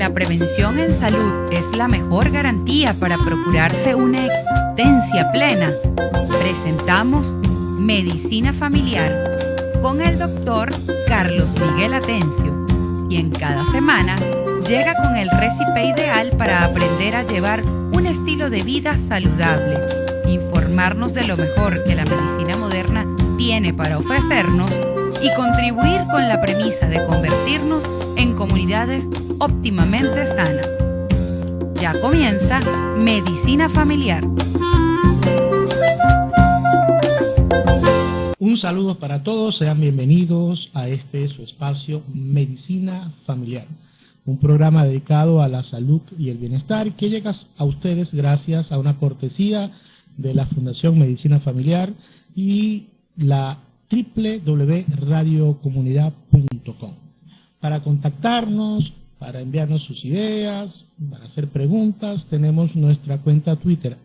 La prevención en salud es la mejor garantía para procurarse una existencia plena. Presentamos Medicina Familiar con el doctor Carlos Miguel Atencio, quien cada semana llega con el récipe ideal para aprender a llevar un estilo de vida saludable, informarnos de lo mejor que la medicina moderna tiene para ofrecernos y contribuir con la premisa de convertirnos en comunidades óptimamente sanas. Ya comienza Medicina Familiar. Un saludo para todos, sean bienvenidos a su espacio Medicina Familiar, un programa dedicado a la salud y el bienestar que llega a ustedes gracias a una cortesía de la Fundación Medicina Familiar y la www.radiocomunidad.com. Para contactarnos, para enviarnos sus ideas, para hacer preguntas, tenemos nuestra cuenta Twitter,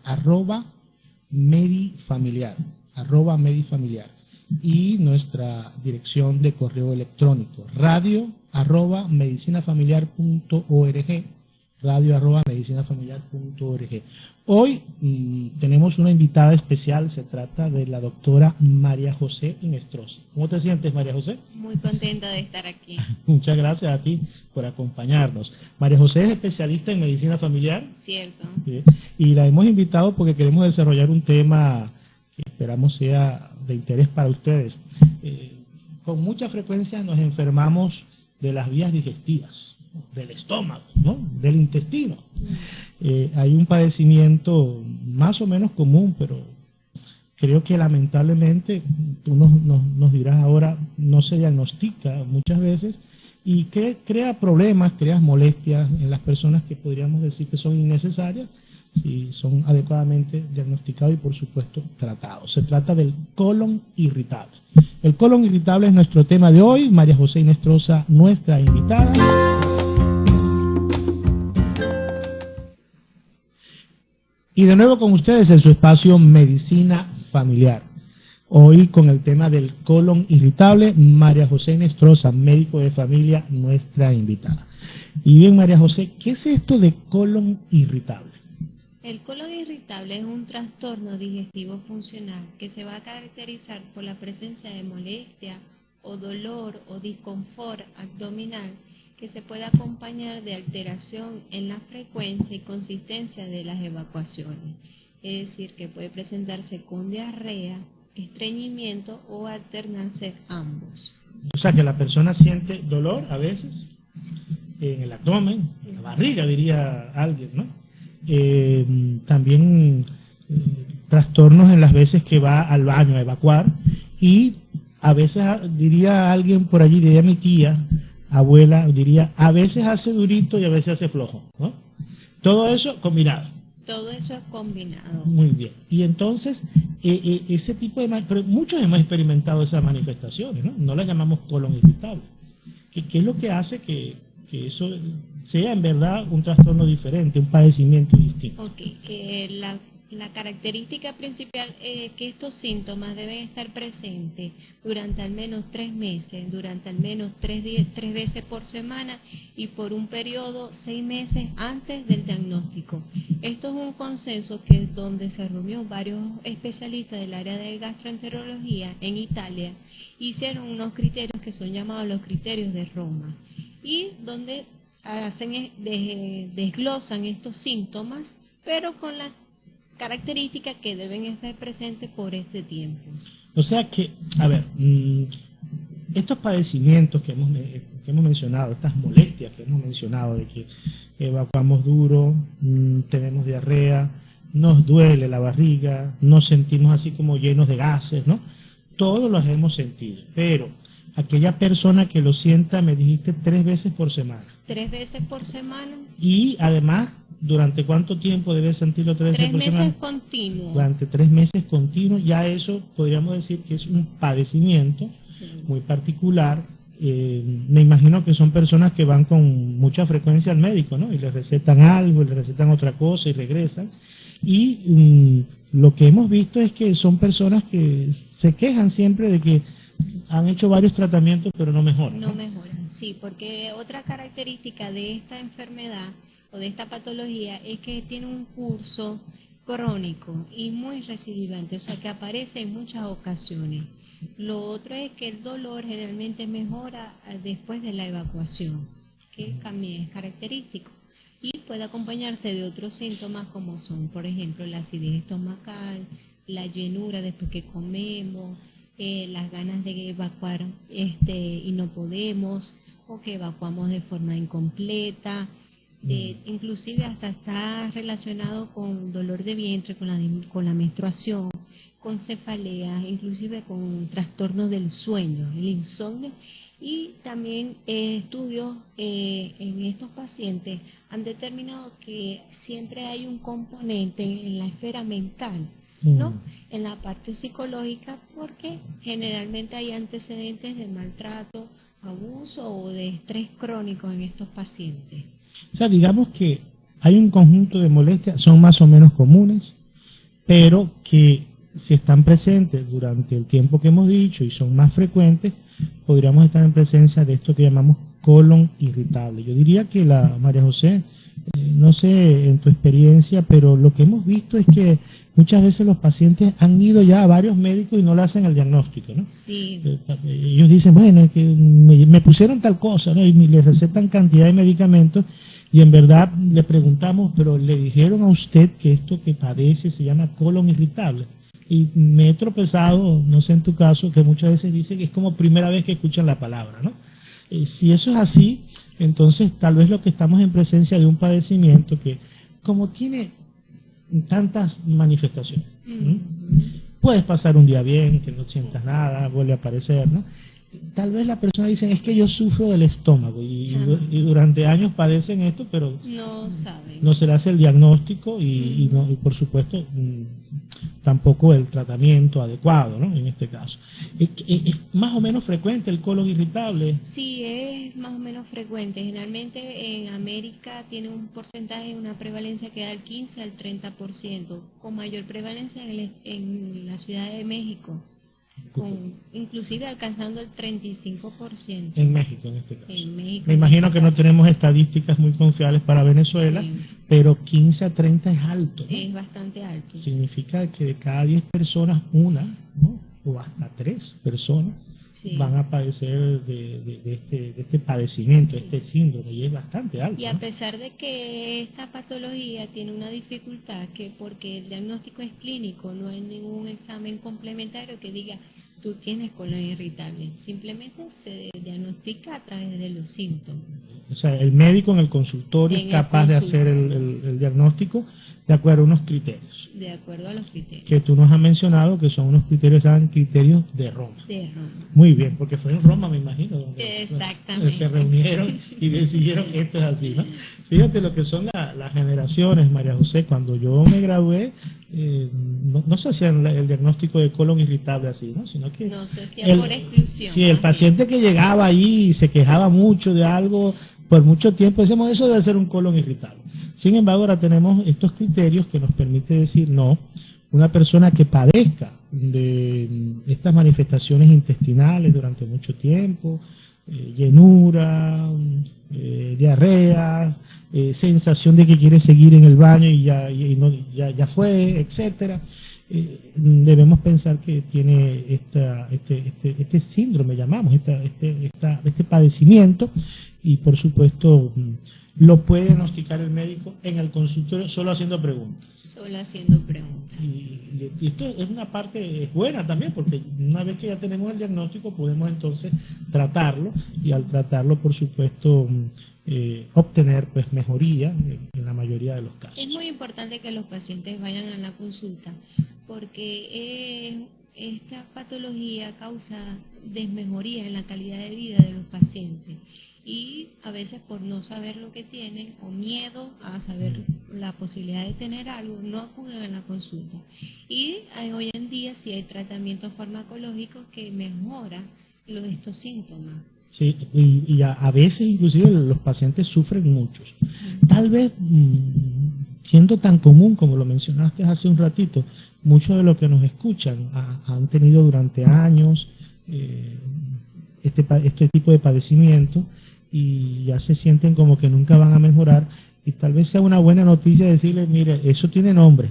@medifamiliar, y nuestra dirección de correo electrónico, radio@medicinafamiliar.org, radio@medicinafamiliar.org. Hoy tenemos una invitada especial, se trata de la doctora María José Inestrosa. ¿Cómo te sientes, María José? Muy contenta de estar aquí. Muchas gracias a ti por acompañarnos. María José es especialista en medicina familiar. Cierto. Y la hemos invitado porque queremos desarrollar un tema que esperamos sea de interés para ustedes. Con mucha frecuencia nos enfermamos de las vías digestivas, del estómago, ¿no? Del intestino. Hay un padecimiento más o menos común, pero creo que lamentablemente, tú nos dirás ahora, no se diagnostica muchas veces y que crea problemas, crea molestias en las personas que podríamos decir que son innecesarias si son adecuadamente diagnosticados y por supuesto tratados. Se trata del colon irritable. El colon irritable es nuestro tema de hoy. María José Inestrosa, nuestra invitada. Y de nuevo con ustedes en su espacio Medicina Familiar. Hoy con el tema del colon irritable, María José Inestrosa, médico de familia, nuestra invitada. Y bien, María José, ¿qué es esto de colon irritable? El colon irritable es un trastorno digestivo funcional que se va a caracterizar por la presencia de molestia o dolor o disconfort abdominal que se puede acompañar de alteración en la frecuencia y consistencia de las evacuaciones. Es decir, que puede presentarse con diarrea, estreñimiento o alternarse ambos. O sea, que la persona siente dolor a veces en el abdomen, en la barriga, diría alguien, ¿no? También trastornos en las veces que va al baño a evacuar y a veces, diría alguien por allí, diría mi tía, abuela, diría, a veces hace durito y a veces hace flojo, ¿no? Todo eso combinado. Todo eso es combinado. Muy bien. Y entonces, ese tipo de... Pero muchos hemos experimentado esas manifestaciones, ¿no? No las llamamos colon irritable. ¿Qué es lo que hace que eso sea en verdad un trastorno diferente, un padecimiento distinto? Ok. La característica principal es que estos síntomas deben estar presentes durante al menos 3 meses, durante al menos 3 veces por semana y por un periodo 6 meses antes del diagnóstico. Esto es un consenso que es donde se reunió varios especialistas del área de gastroenterología en Italia, hicieron unos criterios que son llamados los criterios de Roma y donde desglosan estos síntomas, pero con la características que deben estar presentes por este tiempo. O sea que, a ver, estos padecimientos que hemos mencionado, estas molestias que hemos mencionado, de que evacuamos duro, tenemos diarrea, nos duele la barriga, nos sentimos así como llenos de gases, ¿no? Todos los hemos sentido, pero aquella persona que lo sienta, me dijiste 3 veces por semana. 3 veces por semana. Y además, ¿durante cuánto tiempo debe sentirlo 3 veces por semana? 3 meses continuos. Durante 3 meses continuos, ya eso podríamos decir que es un padecimiento muy particular. Me imagino que son personas que van con mucha frecuencia al médico, ¿no? Y les recetan algo, les recetan otra cosa y regresan. Y lo que hemos visto es que son personas que se quejan siempre de que han hecho varios tratamientos pero no mejoran. No mejoran, Sí, porque otra característica de esta enfermedad o de esta patología es que tiene un curso crónico y muy recidivante, o sea que aparece en muchas ocasiones. Lo otro es que el dolor generalmente mejora después de la evacuación, que también es característico. Y puede acompañarse de otros síntomas como son, por ejemplo, la acidez estomacal, la llenura después que comemos, las ganas de evacuar y no podemos, o que evacuamos de forma incompleta. Inclusive hasta está relacionado con dolor de vientre, con la menstruación, con cefaleas, inclusive con trastornos del sueño, el insomnio. Y también estudios en estos pacientes han determinado que siempre hay un componente en la esfera mental, ¿no? En la parte psicológica, porque generalmente hay antecedentes de maltrato, abuso o de estrés crónico en estos pacientes. O sea, digamos que hay un conjunto de molestias, son más o menos comunes, pero que si están presentes durante el tiempo que hemos dicho y son más frecuentes, podríamos estar en presencia de esto que llamamos colon irritable. Yo diría que María José, no sé en tu experiencia, pero lo que hemos visto es que muchas veces los pacientes han ido ya a varios médicos y no le hacen el diagnóstico, ¿no? Sí. Ellos dicen, bueno, es que me pusieron tal cosa, ¿no? Y les recetan cantidad de medicamentos y en verdad le preguntamos, pero le dijeron a usted que esto que padece se llama colon irritable. Y me he tropezado, no sé en tu caso, que muchas veces dicen que es como primera vez que escuchan la palabra, ¿no? Si eso es así, entonces tal vez lo que estamos en presencia de un padecimiento que, como tiene tantas manifestaciones, puedes pasar un día bien, que no sientas nada, vuelve a aparecer, ¿no? Tal vez la persona dice, es que yo sufro del estómago y durante años padecen esto, pero no saben. No se le hace el diagnóstico y por supuesto tampoco el tratamiento adecuado, ¿no? En este caso. ¿Es más o menos frecuente el colon irritable? Sí, es más o menos frecuente. Generalmente en América tiene un porcentaje, una prevalencia que da del 15 al 30%, con mayor prevalencia en la Ciudad de México. Inclusive alcanzando el 35%. En México, en este caso. En México, me imagino que no tenemos estadísticas muy confiables para Venezuela, sí, pero 15 a 30 es alto, ¿no? Es bastante alto. Significa que de cada 10 personas, una, ¿no? O hasta 3 personas, sí, van a padecer de este padecimiento, sí, este síndrome, y es bastante alto. Y a pesar de que esta patología tiene una dificultad, que porque el diagnóstico es clínico, no hay ningún examen complementario que diga tú tienes colon irritable, simplemente se diagnostica a través de los síntomas. O sea, el médico en el consultorio es capaz de hacer el diagnóstico de acuerdo a unos criterios. De acuerdo a los criterios. Que tú nos has mencionado que son unos criterios, eran criterios de Roma. De Roma. Muy bien, porque fue en Roma, me imagino, donde exactamente se reunieron y decidieron esto es así, ¿no? Fíjate lo que son las generaciones, María José. Cuando yo me gradué, no se hacía el diagnóstico de colon irritable así, ¿no? Sino que no se hacía por exclusión. Sí, el paciente que llegaba ahí y se quejaba mucho de algo por mucho tiempo, decíamos, eso debe ser un colon irritable. Sin embargo, ahora tenemos estos criterios que nos permite decir, no, una persona que padezca de estas manifestaciones intestinales durante mucho tiempo, llenura, diarrea, sensación de que quiere seguir en el baño y ya fue, etcétera, debemos pensar que tiene este síndrome, llamamos, este padecimiento, y por supuesto lo puede diagnosticar el médico en el consultorio solo haciendo preguntas. Solo haciendo preguntas. Y esto es una parte buena también, porque una vez que ya tenemos el diagnóstico podemos entonces tratarlo, y al tratarlo por supuesto obtener pues mejoría en la mayoría de los casos. Es muy importante que los pacientes vayan a la consulta, porque esta patología causa desmejoría en la calidad de vida de los pacientes, y a veces por no saber lo que tienen o miedo a saber la posibilidad de tener algo, no acuden a la consulta. Y hoy en día sí hay tratamientos farmacológicos que mejoran estos síntomas. Sí, y a veces inclusive los pacientes sufren muchos. Tal vez, siendo tan común como lo mencionaste hace un ratito, muchos de los que nos escuchan han tenido durante años este tipo de padecimiento y ya se sienten como que nunca van a mejorar, y tal vez sea una buena noticia decirle, mire, eso tiene nombre,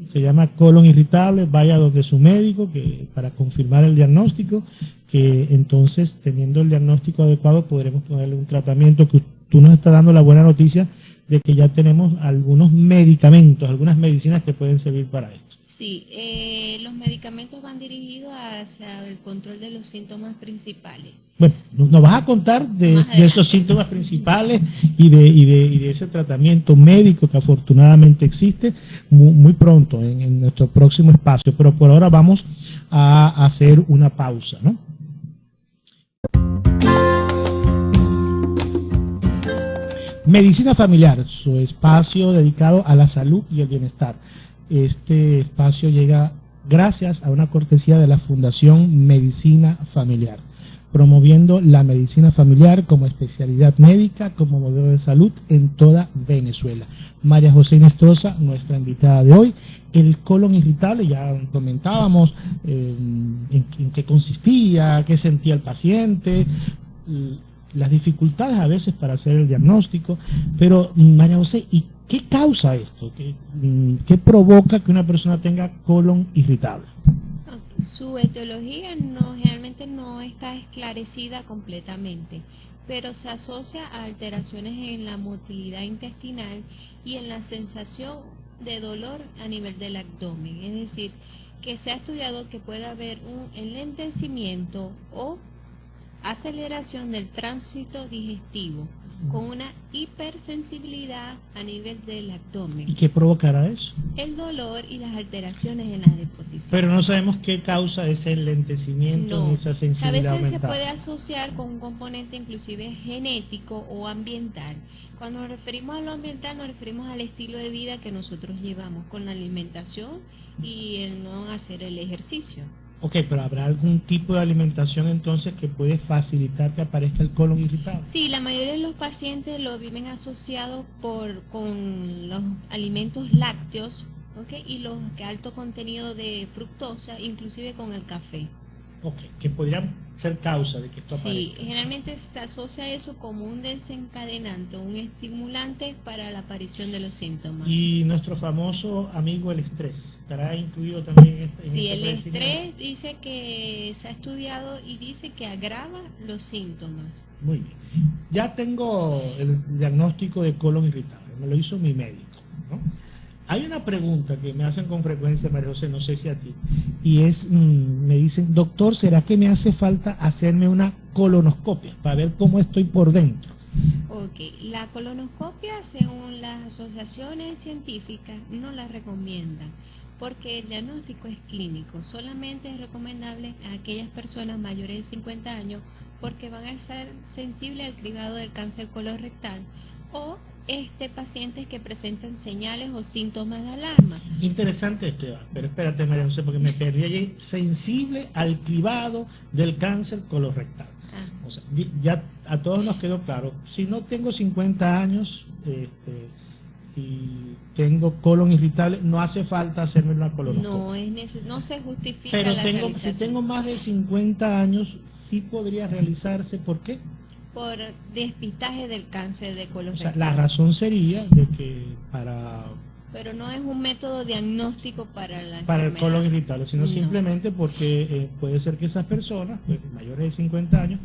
se llama colon irritable, vaya donde su médico para confirmar el diagnóstico, que entonces teniendo el diagnóstico adecuado podremos ponerle un tratamiento, que tú nos estás dando la buena noticia de que ya tenemos algunos medicamentos, algunas medicinas que pueden servir para esto. Sí, los medicamentos van dirigidos hacia el control de los síntomas principales. Bueno, nos vas a contar de esos síntomas principales y de ese tratamiento médico que afortunadamente existe muy pronto en nuestro próximo espacio, pero por ahora vamos a hacer una pausa, ¿no? Medicina Familiar, su espacio dedicado a la salud y el bienestar. Este espacio llega gracias a una cortesía de la Fundación Medicina Familiar, promoviendo la medicina familiar como especialidad médica, como modelo de salud en toda Venezuela. María José Inestrosa, nuestra invitada de hoy. El colon irritable, ya comentábamos en qué consistía, qué sentía el paciente, las dificultades a veces para hacer el diagnóstico, pero María José, ¿y qué causa esto? ¿Qué provoca que una persona tenga colon irritable? Su etiología generalmente no está esclarecida completamente, pero se asocia a alteraciones en la motilidad intestinal y en la sensación de dolor a nivel del abdomen. Es decir, que se ha estudiado que puede haber un enlentecimiento o aceleración del tránsito digestivo con una hipersensibilidad a nivel del abdomen. ¿Y qué provocará eso? El dolor y las alteraciones en la deposición. Pero no sabemos qué causa ese enlentecimiento ni esa sensibilidad a veces aumentada. se puede asociar con un componente inclusive genético o ambiental. Cuando nos referimos a lo ambiental, nos referimos al estilo de vida que nosotros llevamos con la alimentación y el no hacer el ejercicio. Ok, pero ¿habrá algún tipo de alimentación entonces que puede facilitar que aparezca el colon irritable? Sí, la mayoría de los pacientes lo viven asociados con los alimentos lácteos, ¿okay? Y los de alto contenido de fructosa, inclusive con el café. Ok, que podrían ser causa de que esto aparezca. Sí, generalmente se asocia eso como un desencadenante, un estimulante para la aparición de los síntomas. Y nuestro famoso amigo el estrés, ¿estará incluido también en este? Sí, el estrés dice que se ha estudiado y dice que agrava los síntomas. Muy bien. Ya tengo el diagnóstico de colon irritable, me lo hizo mi médico, ¿no? Hay una pregunta que me hacen con frecuencia, María José, no sé si a ti, y es, me dicen, doctor, ¿será que me hace falta hacerme una colonoscopia para ver cómo estoy por dentro? Ok, la colonoscopia, según las asociaciones científicas, no la recomiendan, porque el diagnóstico es clínico, solamente es recomendable a aquellas personas mayores de 50 años, porque van a ser sensibles al cribado del cáncer colorectal, o pacientes que presentan señales o síntomas de alarma. Interesante esto, pero espérate, María José, porque me perdí allí. Sensible al cribado del cáncer colorectal. O sea, ya a todos nos quedó claro, si no tengo 50 años y tengo colon irritable, no hace falta hacerme una colonoscopia. No se justifica. Pero si tengo más de 50 años, sí podría realizarse. ¿Por qué? Por despistaje del cáncer de colorectal. O sea, la razón sería de que Pero no es un método diagnóstico para el colon irritable, sino simplemente porque puede ser que esas personas, pues, mayores de 50 años,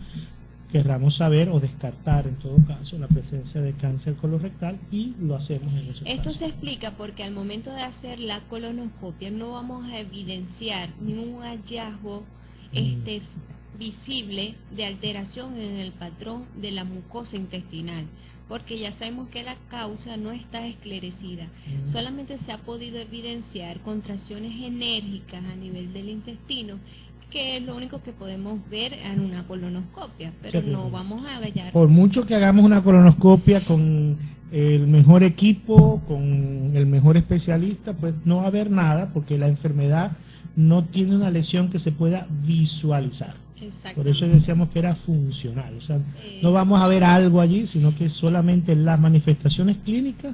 querramos saber o descartar en todo caso la presencia de cáncer colorectal, y lo hacemos en esos Esto casos. se explica porque al momento de hacer la colonoscopia no vamos a evidenciar ningún hallazgo visible de alteración en el patrón de la mucosa intestinal, porque ya sabemos que la causa no está esclarecida. Solamente se ha podido evidenciar contracciones enérgicas a nivel del intestino, que es lo único que podemos ver en una colonoscopia, pero no vamos a hallar. Por mucho que hagamos una colonoscopia con el mejor equipo, con el mejor especialista, pues no va a haber nada, porque la enfermedad no tiene una lesión que se pueda visualizar. Por eso decíamos que era funcional, o sea, no vamos a ver algo allí, sino que solamente las manifestaciones clínicas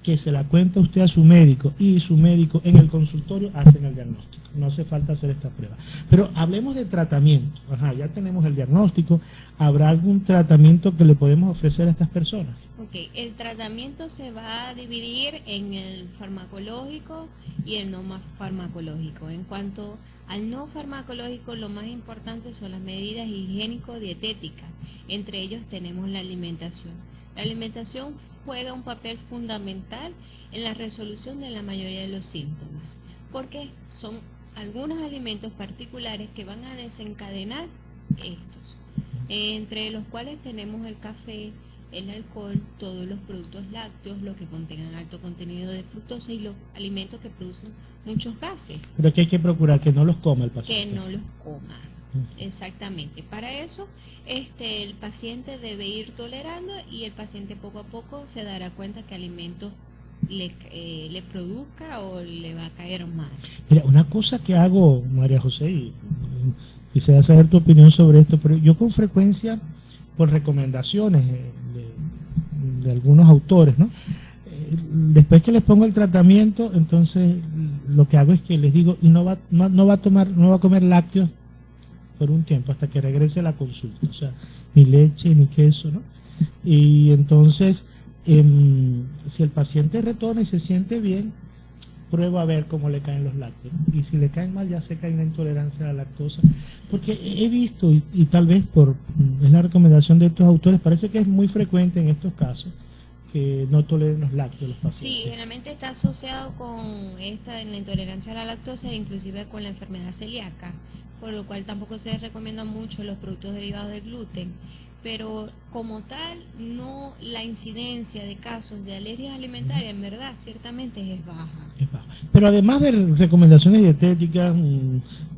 que se la cuenta usted a su médico, y su médico en el consultorio hacen el diagnóstico. no hace falta hacer esta prueba. Pero hablemos de tratamiento. Ajá, ya tenemos el diagnóstico. ¿Habrá algún tratamiento que le podemos ofrecer a estas personas? Ok, el tratamiento se va a dividir en el farmacológico y el no más farmacológico. En cuanto al no farmacológico, lo más importante son las medidas higiénico-dietéticas. Entre ellos tenemos la alimentación. La alimentación juega un papel fundamental en la resolución de la mayoría de los síntomas, porque son algunos alimentos particulares que van a desencadenar estos, entre los cuales tenemos el café, el alcohol, todos los productos lácteos, los que contengan alto contenido de fructosa y los alimentos que producen muchos gases. Pero que hay que procurar que no los coma el paciente. Que no los coma, exactamente. Para eso, el paciente debe ir tolerando y el paciente poco a poco se dará cuenta que alimentos le produzca o le va a caer mal. Mira, una cosa que hago, María José, y quisiera saber tu opinión sobre esto, pero yo con frecuencia, por recomendaciones de algunos autores, ¿no? Después que les pongo el tratamiento, entonces lo que hago es que les digo, y no va a comer lácteos por un tiempo hasta que regrese a la consulta, o sea, ni leche ni queso, ¿no? Y entonces, si el paciente retorna y se siente bien, pruebo a ver cómo le caen los lácteos, y si le caen mal ya sé que hay una intolerancia a la lactosa, porque he visto, y tal vez es la recomendación de estos autores, parece que es muy frecuente en estos casos que no toleren los lácteos los pacientes. Sí, generalmente está asociado con la intolerancia a la lactosa e inclusive con la enfermedad celíaca, por lo cual tampoco se recomienda mucho los productos derivados del gluten, pero como tal, no, la incidencia de casos de alergias alimentarias en verdad ciertamente es baja. Pero además de recomendaciones dietéticas,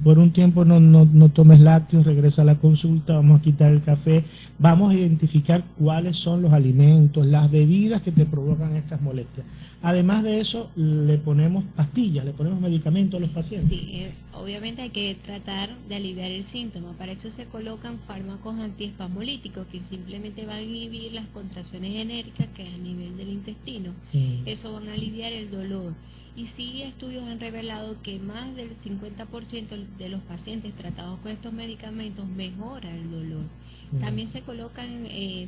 por un tiempo no tomes lácteos, regresa a la consulta, vamos a quitar el café, vamos a identificar cuáles son los alimentos, las bebidas que te provocan estas molestias. Además de eso, le ponemos pastillas, le ponemos medicamentos a los pacientes. Sí, obviamente hay que tratar de aliviar el síntoma. Para eso se colocan fármacos antiespasmolíticos que simplemente van a inhibir las contracciones enérgicas que hay a nivel del intestino. Eso van a aliviar el dolor. Y sí, estudios han revelado que más del 50% de los pacientes tratados con estos medicamentos mejora el dolor. También se colocan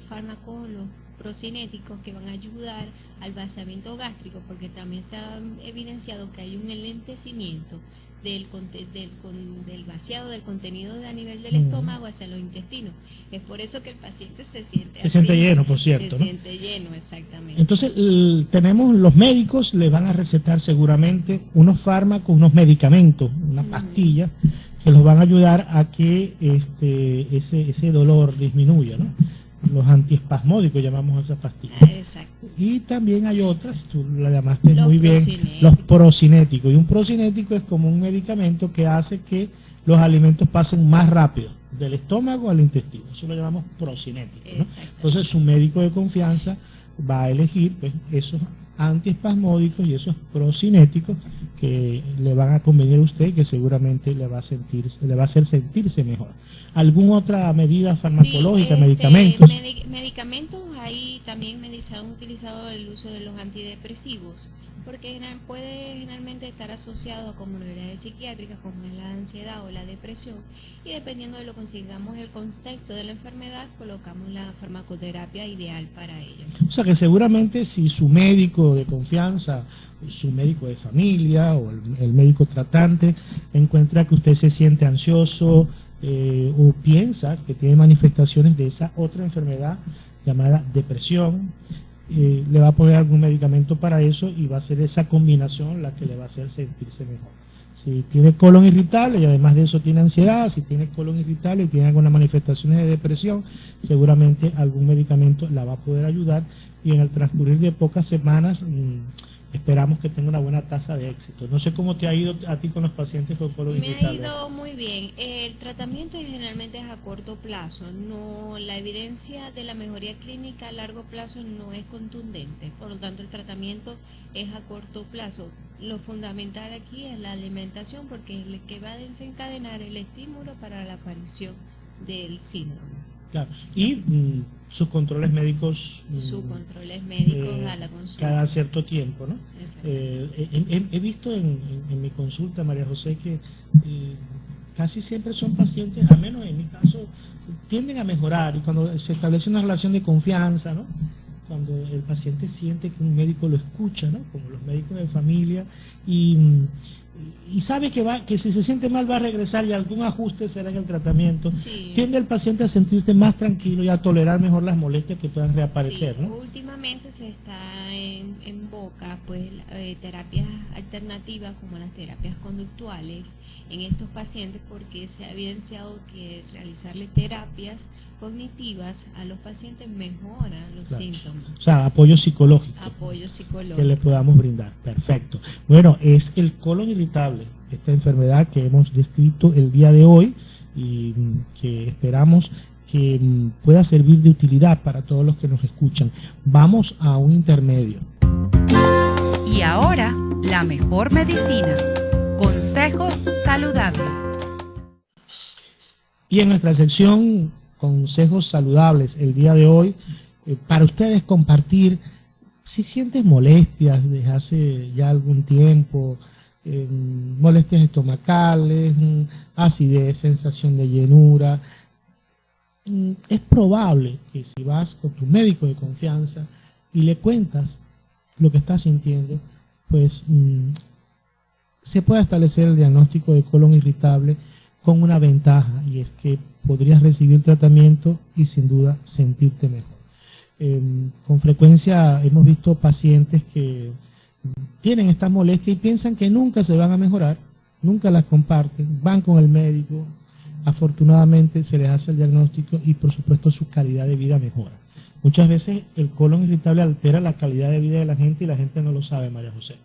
fármacos, los procinéticos, que van a ayudar al vaciamiento gástrico, porque también se ha evidenciado que hay un enlentecimiento del vaciado del contenido a nivel del estómago hacia los intestinos. Es por eso que el paciente se siente lleno, por cierto, se siente lleno, exactamente. Entonces, tenemos los médicos, le van a recetar seguramente unos fármacos, unos medicamentos, unas pastillas que los van a ayudar a que ese dolor disminuya, ¿no? Los antiespasmódicos llamamos a esas pastillas. Exacto. Y también hay otras, tú la llamaste muy bien, los procinéticos. Y un procinético es como un medicamento que hace que los alimentos pasen más rápido del estómago al intestino. Eso lo llamamos procinético, ¿no? Entonces su médico de confianza va a elegir pues, esos antiespasmódicos y esos procinéticos que le van a convenir a usted y que seguramente le va a hacer sentirse mejor. ¿Alguna otra medida farmacológica, sí, medicamentos? Medicamentos, ahí también se han utilizado el uso de los antidepresivos, porque puede generalmente estar asociado a comorbilidades psiquiátricas como es la ansiedad o la depresión, y dependiendo de lo que consigamos el contexto de la enfermedad, colocamos la farmacoterapia ideal para ello. O sea que seguramente si su médico de confianza, su médico de familia o el médico tratante encuentra que usted se siente ansioso o piensa que tiene manifestaciones de esa otra enfermedad llamada depresión, le va a poner algún medicamento para eso y va a ser esa combinación la que le va a hacer sentirse mejor. Si tiene colon irritable y además de eso tiene ansiedad, si tiene colon irritable y tiene algunas manifestaciones de depresión, seguramente algún medicamento la va a poder ayudar y en el transcurrir de pocas semanas esperamos que tenga una buena tasa de éxito. No sé cómo te ha ido a ti con los pacientes con colon irritable. Me ha ido muy bien. El tratamiento generalmente es a corto plazo. No, la evidencia de la mejoría clínica a largo plazo no es contundente. Por lo tanto, el tratamiento es a corto plazo. Lo fundamental aquí es la alimentación, porque es el que va a desencadenar el estímulo para la aparición del síndrome. Claro. Y sus controles médicos. Sus controles médicos a la consulta. Cada cierto tiempo, ¿no? He visto en mi consulta, María José, que casi siempre son pacientes, al menos en mi caso, tienden a mejorar, y cuando se establece una relación de confianza, ¿no? Cuando el paciente siente que un médico lo escucha, ¿no? Como los médicos de familia, y sabe que si se siente mal va a regresar y algún ajuste será en el tratamiento, Sí. tiende el paciente a sentirse más tranquilo y a tolerar mejor las molestias que puedan reaparecer, Sí, ¿no? últimamente se está en boca pues terapias alternativas como las terapias conductuales en estos pacientes, porque se ha evidenciado que realizarle terapias cognitivas a los pacientes mejora los Claro. síntomas. O sea, apoyo psicológico Apoyo que psicológico. le podamos brindar. Perfecto. Bueno, es el colon irritable, esta enfermedad que hemos descrito el día de hoy y que esperamos que pueda servir de utilidad para todos los que nos escuchan. Vamos a un intermedio. Y ahora, la mejor medicina. Consejos saludables. Y en nuestra sección Consejos Saludables, el día de hoy, para ustedes compartir si sientes molestias desde hace ya algún tiempo, molestias estomacales, acidez, sensación de llenura. Es probable que si vas con tu médico de confianza y le cuentas lo que estás sintiendo, pues se puede establecer el diagnóstico de colon irritable con una ventaja, y es que podrías recibir tratamiento y sin duda sentirte mejor. Con frecuencia hemos visto pacientes que tienen estas molestias y piensan que nunca se van a mejorar, nunca las comparten, van con el médico, afortunadamente se les hace el diagnóstico y por supuesto su calidad de vida mejora. Muchas veces el colon irritable altera la calidad de vida de la gente y la gente no lo sabe, María José.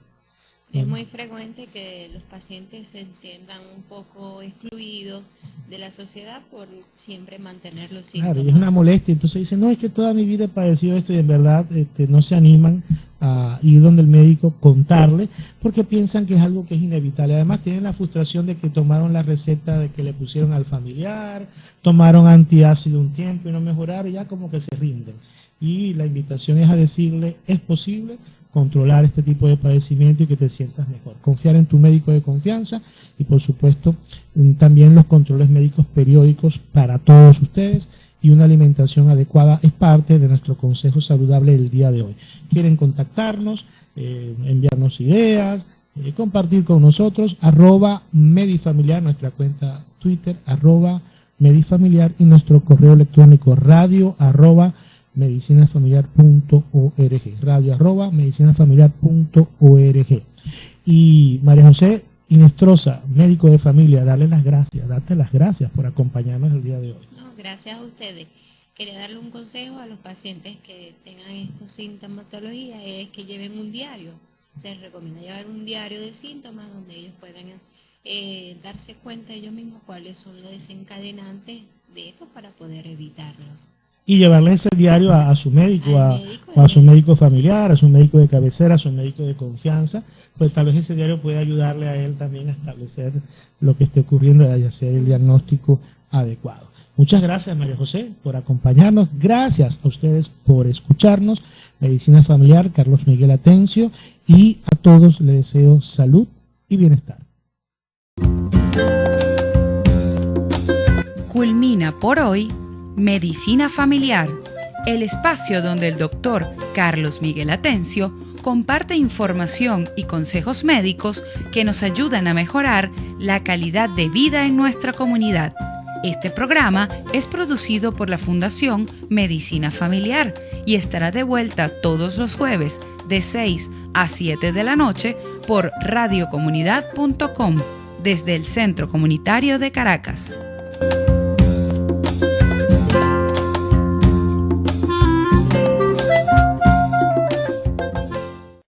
Es muy frecuente que los pacientes se sientan un poco excluidos de la sociedad por siempre mantener los síntomas. Claro, y es una molestia, entonces dicen, no, es que toda mi vida he padecido esto, y en verdad no se animan a ir donde el médico, contarle, porque piensan que es algo que es inevitable. Además tienen la frustración de que tomaron la receta de que le pusieron al familiar, tomaron antiácido un tiempo y no mejoraron, y ya como que se rinden. Y la invitación es a decirle, es posible controlar este tipo de padecimiento y que te sientas mejor. Confiar en tu médico de confianza y por supuesto también los controles médicos periódicos para todos ustedes, y una alimentación adecuada es parte de nuestro consejo saludable del día de hoy. Quieren contactarnos, enviarnos ideas, compartir con nosotros, @medifamiliar, nuestra cuenta Twitter, @medifamiliar, y nuestro correo electrónico radio@medicinafamiliar.org, radio@medicinafamiliar.org. Y María José Inestrosa, médico de familia, darte las gracias por acompañarnos el día de hoy. No, gracias a ustedes. Quería darle un consejo a los pacientes que tengan estos sintomatologías, es que lleven un diario. Se recomienda llevar un diario de síntomas donde ellos puedan darse cuenta ellos mismos cuáles son los desencadenantes de esto para poder evitarlos. Y llevarle ese diario a su médico, Al médico, a su médico familiar, a su médico de cabecera, a su médico de confianza, pues tal vez ese diario puede ayudarle a él también a establecer lo que esté ocurriendo y hacer el diagnóstico adecuado. Muchas gracias, María José, por acompañarnos. Gracias a ustedes por escucharnos. Medicina Familiar, Carlos Miguel Atencio, y a todos les deseo salud y bienestar. Culmina por hoy Medicina Familiar, el espacio donde el doctor Carlos Miguel Atencio comparte información y consejos médicos que nos ayudan a mejorar la calidad de vida en nuestra comunidad. Este programa es producido por la Fundación Medicina Familiar y estará de vuelta todos los jueves de 6 a 7 de la noche por radiocomunidad.com desde el Centro Comunitario de Caracas.